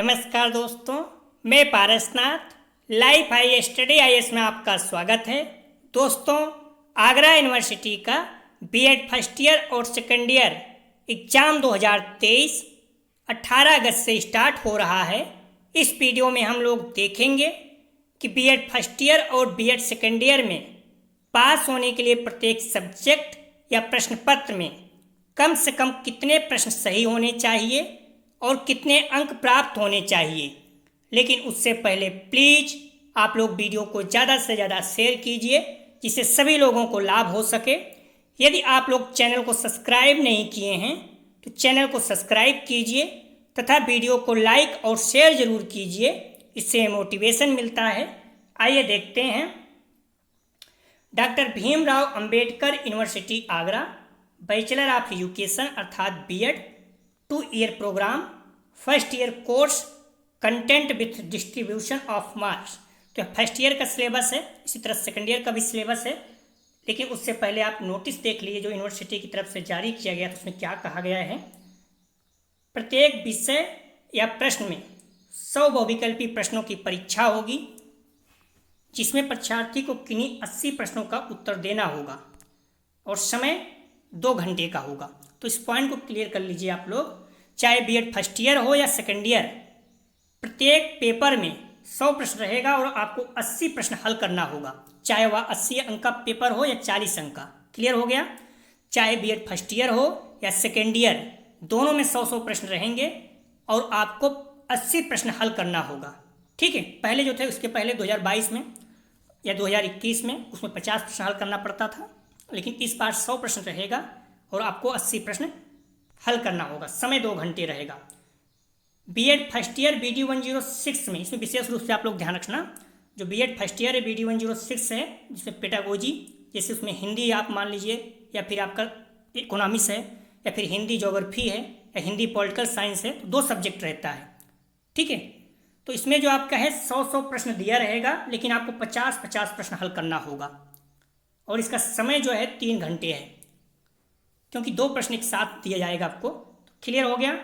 नमस्कार दोस्तों, मैं Parasnath life I study IAS में आपका स्वागत है। दोस्तों, आगरा यूनिवर्सिटी का बीएड फर्स्ट ईयर और सेकेंड ईयर एग्ज़ाम 2023 18 अगस्त से स्टार्ट हो रहा है। इस वीडियो में हम लोग देखेंगे कि बीएड फर्स्ट ईयर और बीएड सेकेंड ईयर में पास होने के लिए प्रत्येक सब्जेक्ट या प्रश्न पत्र में कम से कम कितने प्रश्न सही होने चाहिए और कितने अंक प्राप्त होने चाहिए। लेकिन उससे पहले प्लीज़ आप लोग वीडियो को ज़्यादा से ज़्यादा शेयर कीजिए जिससे सभी लोगों को लाभ हो सके। यदि आप लोग चैनल को सब्सक्राइब नहीं किए हैं तो चैनल को सब्सक्राइब कीजिए तथा वीडियो को लाइक और शेयर ज़रूर कीजिए, इससे मोटिवेशन मिलता है। आइए देखते हैं। Doctor Bhimrao Ambedkar university Agra bachelor of education अर्थात BEd 2 year program first year course content with distribution of marks. तो फर्स्ट ईयर का सिलेबस है, इसी तरह सेकंड ईयर का भी सिलेबस है। लेकिन उससे पहले आप नोटिस देख लीजिए जो यूनिवर्सिटी की तरफ से जारी किया गया, तो उसमें क्या कहा गया है। प्रत्येक विषय या प्रश्न में 100 बहुविकल्पी प्रश्नों की परीक्षा होगी जिसमें परीक्षार्थी को किन्हीं 80 प्रश्नों का उत्तर देना होगा और समय 2 घंटे का होगा। तो इस पॉइंट को क्लियर कर लीजिए आप लोग। चाहे बीएड फर्स्ट ईयर हो या सेकेंड ईयर, प्रत्येक पेपर में 100 प्रश्न रहेगा और आपको 80 प्रश्न हल करना होगा, चाहे वह 80 अंक का पेपर हो या 40 अंक का। क्लियर हो गया। चाहे बीएड फर्स्ट ईयर हो या सेकेंड ईयर, दोनों में 100 प्रश्न रहेंगे और आपको 80 प्रश्न हल करना होगा। ठीक है। पहले जो थे उसके पहले 2022 में या 2021 में उसमें 50 प्रश्न हल करना पड़ता था, लेकिन इस बार 100 प्रश्न रहेगा और आपको 80 प्रश्न हल करना होगा। समय 2 घंटे रहेगा। बीएड फर्स्ट ईयर BD 106 में, इसमें विशेष रूप से आप लोग ध्यान रखना, जो बीएड फर्स्ट ईयर है BD 106 है जिसमें पेडागोजी, जैसे उसमें हिंदी आप मान लीजिए या फिर आपका इकोनॉमिक्स है या फिर हिंदी ज्योग्राफी है या हिंदी पॉलिटिकल साइंस है, तो 2 सब्जेक्ट रहता है। ठीक है। तो इसमें जो आपका है 100 प्रश्न दिया रहेगा, लेकिन आपको 50 प्रश्न हल करना होगा और इसका समय जो है 3 घंटे है, क्योंकि 2 प्रश्न एक साथ दिया जाएगा आपको। क्लियर हो गया।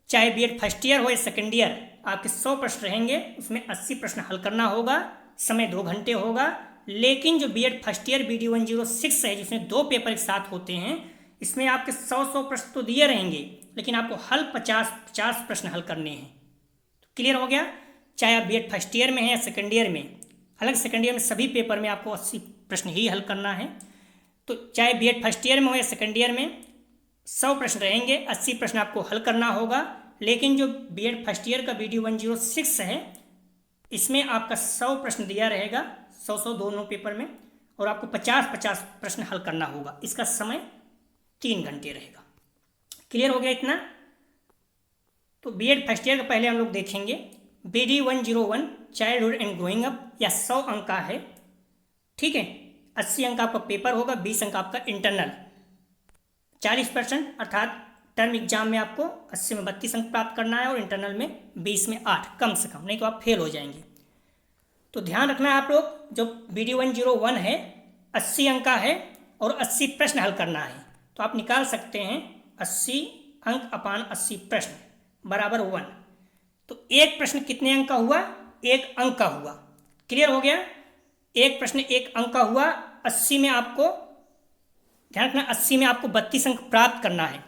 चाहे बीएड फर्स्ट ईयर हो या सेकेंड ईयर, आपके 100 प्रश्न रहेंगे, उसमें 80 प्रश्न हल करना होगा, समय 2 घंटे होगा। लेकिन जो बीएड फर्स्ट ईयर BD 106 है जिसमें 2 पेपर एक साथ होते हैं, इसमें आपके 100 प्रश्न तो दिए रहेंगे, लेकिन आपको हल 50 प्रश्न हल करने हैं। तो क्लियर हो गया। चाहे आप बीएड फर्स्ट ईयर में है या सेकेंड ईयर में, हालांकि सेकेंड ईयर में सभी पेपर में आपको 80 प्रश्न ही हल करना है। तो चाहे बीएड फर्स्ट ईयर में हो या सेकेंड ईयर में 100 प्रश्न रहेंगे, 80 प्रश्न आपको हल करना होगा। लेकिन जो बीएड फर्स्ट ईयर का BD 106 है, इसमें आपका 100 प्रश्न दिया रहेगा, 100 दोनों पेपर में, और आपको 50 प्रश्न हल करना होगा। इसका समय 3 घंटे रहेगा। क्लियर हो गया इतना। तो बीएड फर्स्ट ईयर का पहले हम लोग देखेंगे। BD 101 childhood and growing up या 100 अंक का है। ठीक है। 80 अंक आपका पेपर होगा, 20 अंक आपका इंटरनल, 40% अर्थात टर्म एग्जाम में आपको 80 में 32 अंक प्राप्त करना है और इंटरनल में 20 में 8 कम से कम, नहीं तो आप फेल हो जाएंगे। तो ध्यान रखना है आप लोग, जो BD 101 है 80 अंक का है और 80 प्रश्न हल करना है। तो आप निकाल सकते हैं 80 अंक अपान 80 प्रश्न बराबर 1। तो एक प्रश्न कितने अंक का हुआ? 1 अंक का हुआ। क्लियर हो गया। एक प्रश्न 1 अंक का हुआ। 80 में आपको ध्यान रखना, 80 में आपको 32 अंक प्राप्त करना है।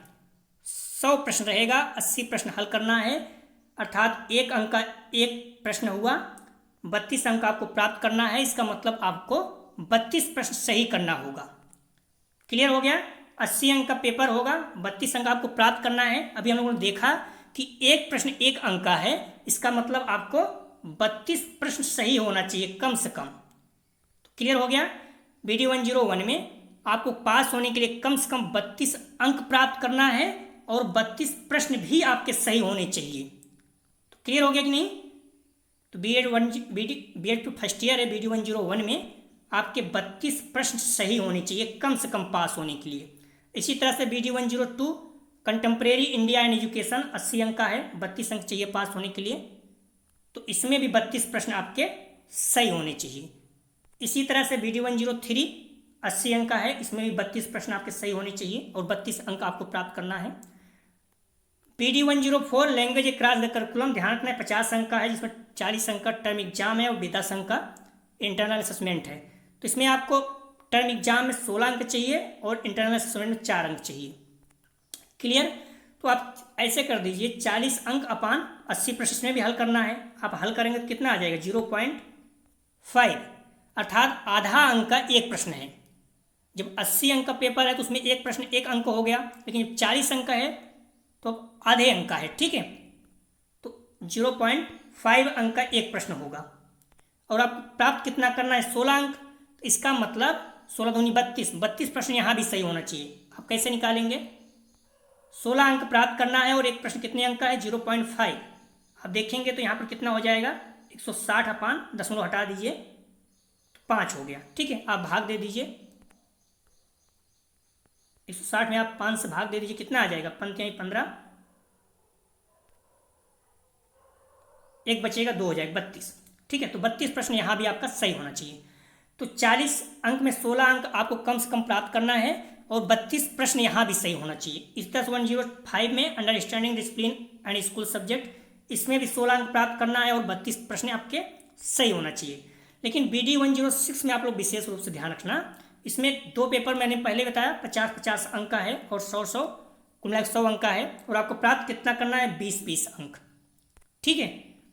100 प्रश्न रहेगा, 80 प्रश्न हल करना है, अर्थात 1 अंक का 1 प्रश्न हुआ, 32 अंक आपको प्राप्त करना है। इसका मतलब आपको 32 प्रश्न सही करना होगा। क्लियर हो गया। 80 अंक का पेपर होगा, 32 अंक आपको प्राप्त करना है। अभी हम लोगों ने देखा कि एक प्रश्न 1 अंक का है, इसका मतलब आपको 32 प्रश्न सही होना चाहिए कम से कम। तो क्लियर हो गया। BD 101 में आपको पास होने के लिए कम से कम 32 अंक प्राप्त करना है और 32 प्रश्न भी आपके सही होने चाहिए। तो क्लियर हो गया कि नहीं। तो बीएड टू फर्स्ट ईयर है BD 101 में आपके 32 प्रश्न सही होने चाहिए कम से कम पास होने के लिए। इसी तरह से BD 102 contemporary India and education 80 अंक का है, 32 अंक चाहिए पास होने के लिए। तो इसमें भी 32 प्रश्न आपके सही होने चाहिए। इसी तरह से BD 103 80 अंक का है, इसमें भी 32 प्रश्न आपके सही होने चाहिए और 32 अंक आपको प्राप्त करना है। PD104 language across the curriculum, ध्यान रखना है 50 अंक का है, जिसमें 40 अंक का टर्म एग्जाम है और 10 अंक का इंटरनल असेसमेंट है। तो इसमें आपको टर्म एग्जाम में 16 अंक चाहिए और इंटरनल असेसमेंट में 4 अंक चाहिए। क्लियर? तो आप ऐसे कर दीजिए 40 अंक अपान 80 प्रश्न में भी हल करना है। आप हल करेंगे तो कितना आ जाएगा 0.5, अर्थात आधा अंक का एक प्रश्न है। जब 80 अंक का पेपर है तो उसमें एक प्रश्न 1 अंक हो गया, लेकिन जब 40 अंक का है तो आधे अंक का है। ठीक है, तो 0.5 अंक का एक प्रश्न होगा और आपको प्राप्त कितना करना है 16 अंक। तो इसका मतलब 16 दूनी 32 प्रश्न यहाँ भी सही होना चाहिए। आप कैसे निकालेंगे? 16 अंक प्राप्त करना है और एक प्रश्न कितने अंक का है 0.5। आप देखेंगे तो यहाँ पर कितना हो जाएगा 160 अपान दशमलव हटा दीजिए तो 5 हो गया। ठीक है, आप भाग दे दीजिए 160 में आप 5 से भाग दे दीजिए, कितना आ जाएगा 15, एक बचेगा 2 हो जाएगा 32। ठीक है, तो 32 प्रश्न यहाँ भी आपका सही होना चाहिए। तो 40 अंक में 16 अंक आपको कम से कम प्राप्त करना है और 32 प्रश्न यहाँ भी सही होना चाहिए। इस तरह से 105 में understanding discipline and school subject, इसमें भी 16 अंक प्राप्त करना है और 32 प्रश्न आपके सही होना चाहिए। लेकिन BD106 में आप लोग विशेष रूप से ध्यान रखना, इसमें 2 पेपर मैंने पहले बताया 50-50 अंक का है और 100-100 कुल मिला 100 अंक का है और आपको प्राप्त कितना करना है 20-20 अंक। ठीक है,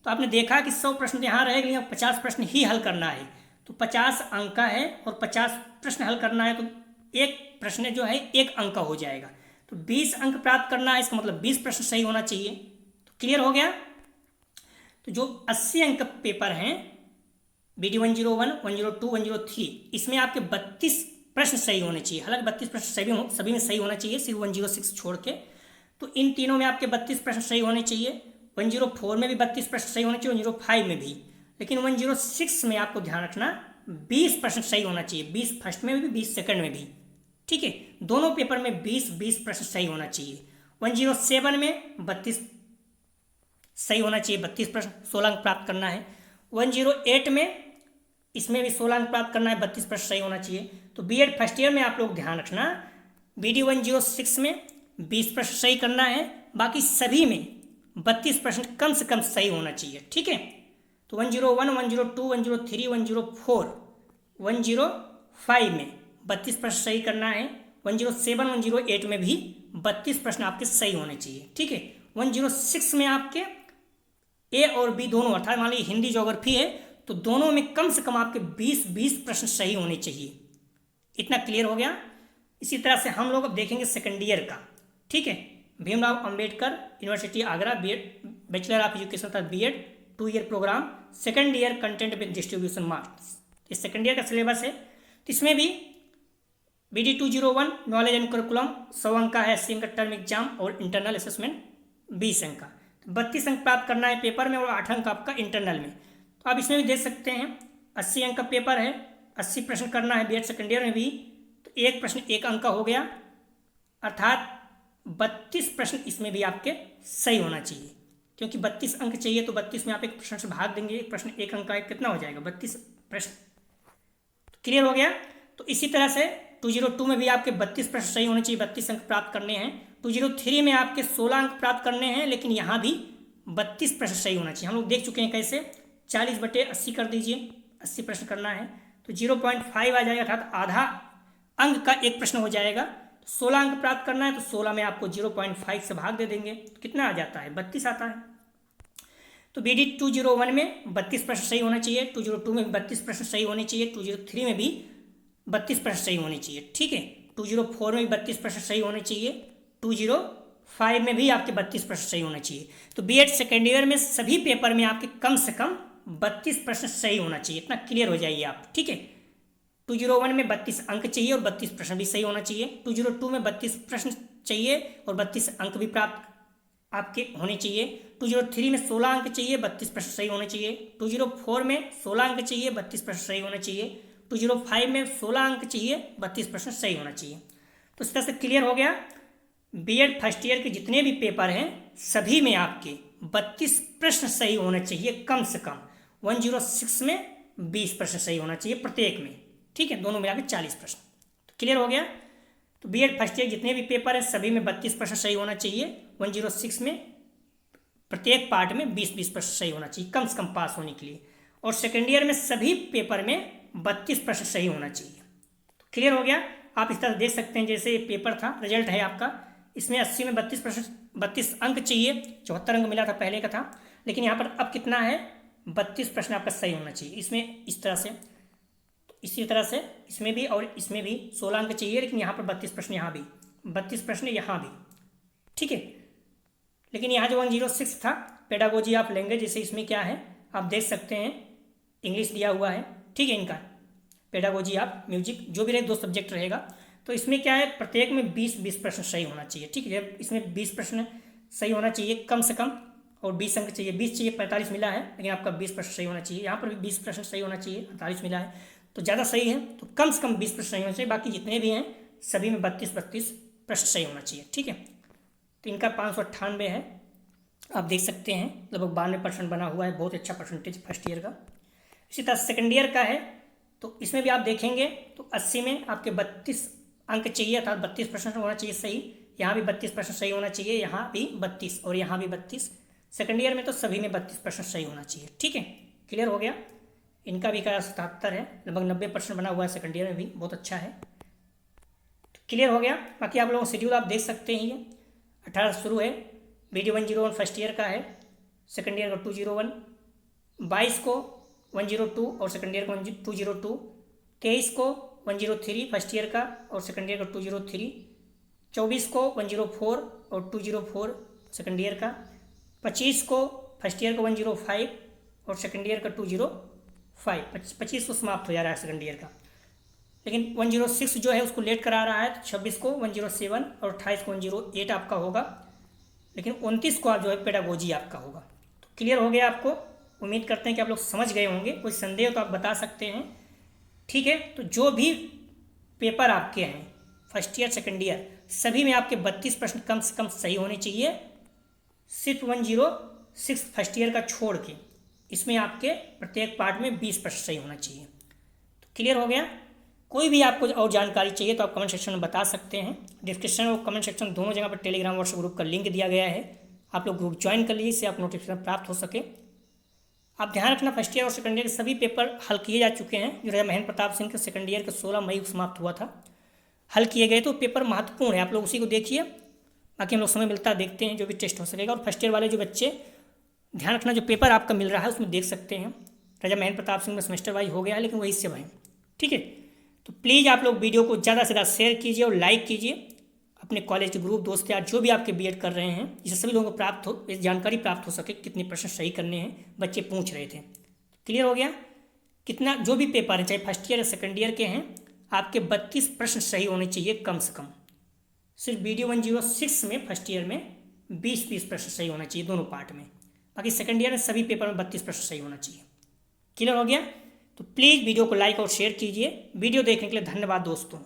तो आपने देखा कि 100 प्रश्न यहाँ रहेगा लेकिन 50 प्रश्न ही हल करना है, तो 50 अंक का है और 50 प्रश्न हल करना है, तो एक प्रश्न जो है 1 अंक का हो जाएगा। तो 20 अंक प्राप्त करना है, इसका मतलब 20 प्रश्न सही होना चाहिए। तो क्लियर हो गया? तो जो 80 अंक का पेपर हैं BD101, 102, 103, इसमें आपके 32 प्रश्न सही होने चाहिए। हालांकि 32 प्रश्न सभी में सही होना चाहिए, सिर्फ 106 छोड़ के। तो इन तीनों में आपके 32 प्रश्न सही होने चाहिए। 104 में भी 32 प्रश्न सही होने चाहिए, 105 में भी। लेकिन 106 में आपको ध्यान रखना 20 प्रश्न सही होना चाहिए, 20 फर्स्ट में भी 20 सेकंड में भी। ठीक है, दोनों पेपर में 20-20 प्रश्न सही होना चाहिए। 107 में 32 सही होना चाहिए, 32 प्रश्न 16 अंक प्राप्त करना है। 108 में इसमें भी 16 अंक प्राप्त करना है, 32 प्रश्न सही होना चाहिए। तो B.Ed फर्स्ट ईयर में आप लोग ध्यान रखना BD106 में 20 प्रश्न सही करना है, बाकी सभी में 32 प्रश्न कम से कम सही होना चाहिए। ठीक है, तो 101, 102, 103, 104, 105 में 32 प्रश्न सही करना है। 107, 108 में भी 32 प्रश्न आपके सही होने चाहिए। ठीक है, 106 में आपके A और B दोनों, अर्थात मान लीजिए हिंदी ज्योग्राफी है तो दोनों में कम से कम आपके 20-20 प्रश्न सही होने चाहिए। इतना क्लियर हो गया? इसी तरह से हम लोग अब देखेंगे सेकेंड ईयर का। ठीक है, Bhimrao Ambedkar university Agra bachelor of education अर्थात B.Ed 2 year programme, second year content with distribution marks, ये सेकेंड ईयर का सिलेबस है। तो इसमें भी BD201 नॉलेज एंड करिकुलम 100 अंक का है, 80 अंक का टर्म एग्जाम और इंटरनल असेसमेंट 20 अंक का। 32 अंक प्राप्त करना है पेपर में और 8 अंक आपका इंटरनल में। तो आप इसमें भी देख सकते हैं 80 अंक का पेपर है, 80 प्रश्न करना है B.Ed सेकेंड ईयर में भी, तो एक प्रश्न 1 अंक का हो गया, अर्थात 32 प्रश्न इसमें भी आपके सही होना चाहिए। क्योंकि 32 अंक चाहिए तो 32 में आप एक प्रश्न से भाग देंगे, एक प्रश्न 1 अंक का कितना हो जाएगा 32 प्रश्न। तो क्लियर हो गया? तो इसी तरह से 202 में भी आपके 32 प्रश्न सही होने चाहिए, 32 अंक प्राप्त करने हैं। 203 में आपके 16 अंक प्राप्त करने हैं, लेकिन यहाँ भी 32 प्रश्न सही होना चाहिए। हम लोग देख चुके हैं कैसे, 40/80 कर दीजिए, 80 प्रश्न करना है तो 0.5 आ जाएगा, अर्थात आधा अंक का एक प्रश्न हो जाएगा। 16 अंक प्राप्त करना है तो 16 में आपको 0.5 से भाग दे देंगे तो कितना आ जाता है 32 आता है। तो BD201 में 32 प्रश्न सही होना चाहिए, 202 में भी 32 प्रश्न सही होने चाहिए, 203 में भी 32 प्रश्न सही होने चाहिए। ठीक है, 204 में भी 32 प्रश्न सही होने चाहिए, 205 में भी आपके 32 प्रश्न सही होना चाहिए। तो B.Ed सेकेंड ईयर में सभी पेपर में आपके कम से कम 32 प्रश्न सही होना चाहिए। इतना क्लियर हो जाइए आप। ठीक है, 201 में 32 अंक चाहिए और 32 प्रश्न भी सही होना चाहिए। 202 में 32 प्रश्न चाहिए और 32 अंक भी प्राप्त आपके होने चाहिए। 203 में 16 अंक चाहिए, 32 प्रश्न सही होने चाहिए। 204 में 16 अंक चाहिए, 32 प्रश्न सही होने चाहिए। 205 में 16 अंक चाहिए, 32 प्रश्न सही होना चाहिए। तो इस तरह से क्लियर हो गया। B.Ed फर्स्ट ईयर के जितने भी पेपर हैं सभी में आपके 32 प्रश्न सही होने चाहिए कम से कम। 106 में 20 प्रश्न सही होना चाहिए प्रत्येक में। ठीक है, दोनों मिला के 40 प्रश्न। तो क्लियर हो गया? तो B.Ed फर्स्ट ईयर जितने भी पेपर हैं सभी में 32 प्रश्न सही होना चाहिए 106 में प्रत्येक पार्ट में 20-20 प्रश्न सही होना चाहिए कम से कम पास होने के लिए। और सेकेंड ईयर में सभी पेपर में 32 प्रश्न सही होना चाहिए। तो क्लियर हो गया। आप इस तरह देख सकते हैं, जैसे पेपर था, रिजल्ट है आपका, इसमें 80 में 32 प्रश्न 32 अंक चाहिए, 74 अंक मिला था पहले का था, लेकिन यहाँ पर अब कितना है, 32 प्रश्न आपका सही होना चाहिए। इसमें इस तरह से, तो इसी तरह से इसमें भी और इसमें भी 16 अंक चाहिए, लेकिन यहाँ पर 32 प्रश्न, यहाँ भी 32 प्रश्न, यहाँ भी, ठीक है। लेकिन यहाँ जो 106 था पेडागोजी आप लेंगे, जैसे इसमें क्या है आप देख सकते हैं, इंग्लिश दिया हुआ है, ठीक है, इनका पेडागोजी आप म्यूजिक जो भी रहे 2 सब्जेक्ट रहेगा। तो इसमें क्या है, प्रत्येक में 20-20 प्रश्न सही होना चाहिए, ठीक है। इसमें 20 प्रश्न सही होना चाहिए कम से कम, और 20 अंक चाहिए, 20 चाहिए, 45 मिला है, लेकिन आपका 20 प्रश्न सही होना चाहिए। यहाँ पर भी 20 प्रश्न सही होना चाहिए, 48 मिला है, तो ज़्यादा सही है, तो कम से कम 20 प्रश्न सही होना चाहिए। बाकी जितने भी हैं सभी में 32-32 प्रश्न सही होना चाहिए, ठीक है। तो इनका 598 है, आप देख सकते हैं, लगभग 92% बना हुआ है, बहुत अच्छा परसेंटेज फर्स्ट ईयर का। इसी तरह सेकेंड ईयर का है, तो इसमें भी आप देखेंगे तो 80 में आपके 32 अंक चाहिए था, 32 प्रश्न होना चाहिए सही, यहाँ भी 32 प्रश्न सही होना चाहिए, यहाँ भी 32 और यहाँ भी 32। सेकेंड ईयर में तो सभी में 32 प्रश्न सही होना चाहिए, ठीक है। क्लियर हो गया। इनका भी का 77 है, लगभग 90% बना हुआ है सेकेंड ईयर में भी, बहुत अच्छा है। तो क्लियर हो गया। बाकी आप लोगों को शेड्यूल आप देख सकते हैं, ये 18 शुरू है, BD 101 फर्स्ट ईयर का है, सेकेंड ईयर का 201, 22 को 102 और सेकेंड ईयर का 202, 23 को 103 फर्स्ट ईयर का और सेकेंड ईयर का 203, 24 को 104 और 204 सेकेंड ईयर का, 25 को फर्स्ट ईयर का 105 और सेकेंड ईयर का 205, 25 को समाप्त हो जा रहा है सेकेंड ईयर का, लेकिन 106 जो है उसको लेट करा रहा है, 26 को 107 और 28 को 108 आपका होगा, लेकिन 29 को आप जो है पेडागोजी आपका होगा। तो क्लियर हो गया आपको। उम्मीद करते हैं कि आप लोग समझ गए होंगे, कोई संदेह हो तो आप बता सकते हैं, ठीक है। तो जो भी पेपर आपके हैं फर्स्ट ईयर सेकेंड ईयर सभी में आपके 32 प्रश्न कम से कम सही होने चाहिए, सिर्फ 106 फर्स्ट ईयर का छोड़ के, इसमें आपके प्रत्येक पार्ट में 20 प्रश्न सही होना चाहिए। तो क्लियर हो गया। कोई भी आपको और जानकारी चाहिए तो आप कमेंट सेक्शन में बता सकते हैं। डिस्क्रिप्शन और कमेंट सेक्शन दोनों जगह पर टेलीग्राम व्हाट्सएप ग्रुप का लिंक दिया गया है, आप लोग ग्रुप ज्वाइन कर लीजिए, इससे आप नोटिफिकेशन प्राप्त हो सके। आप ध्यान रखना, फर्स्ट ईयर और सेकंड ईयर के सभी पेपर हल किए जा चुके हैं। जो राजा महेंद्र प्रताप सिंह के सेकंड ईयर के 16 मई को समाप्त हुआ था, हल किए गए, तो पेपर महत्वपूर्ण है, आप लोग उसी को देखिए। बाकी हम लोग समय मिलता है देखते हैं जो भी टेस्ट हो सकेगा। और फर्स्ट ईयर वाले जो बच्चे, ध्यान रखना, जो पेपर आपका मिल रहा है उसमें देख सकते हैं राजा महेंद्र प्रताप सिंह में सेमेस्टर वाइज हो गया है, लेकिन वही से वहीं, ठीक है। तो प्लीज़ आप लोग वीडियो को ज़्यादा से ज़्यादा शेयर कीजिए और लाइक कीजिए अपने कॉलेज के ग्रुप, दोस्त यार जो भी आपके बीएड कर रहे हैं, जिससे सभी लोगों को प्राप्त हो, इस जानकारी प्राप्त हो सके कितने प्रश्न सही करने हैं, बच्चे पूछ रहे थे। क्लियर हो गया। कितना जो भी पेपर है, चाहे फर्स्ट ईयर या सेकेंड ईयर के हैं, आपके 32 प्रश्न सही होने चाहिए कम से कम। सिर्फ BD 106 में फर्स्ट ईयर में 20-20 प्रश्न सही होना चाहिए दोनों पार्ट में। बाकी सेकेंड ईयर में सभी पेपर में 32 प्रश्न सही होना चाहिए। क्लियर हो गया। तो प्लीज़ वीडियो को लाइक और शेयर कीजिए। वीडियो देखने के लिए धन्यवाद दोस्तों।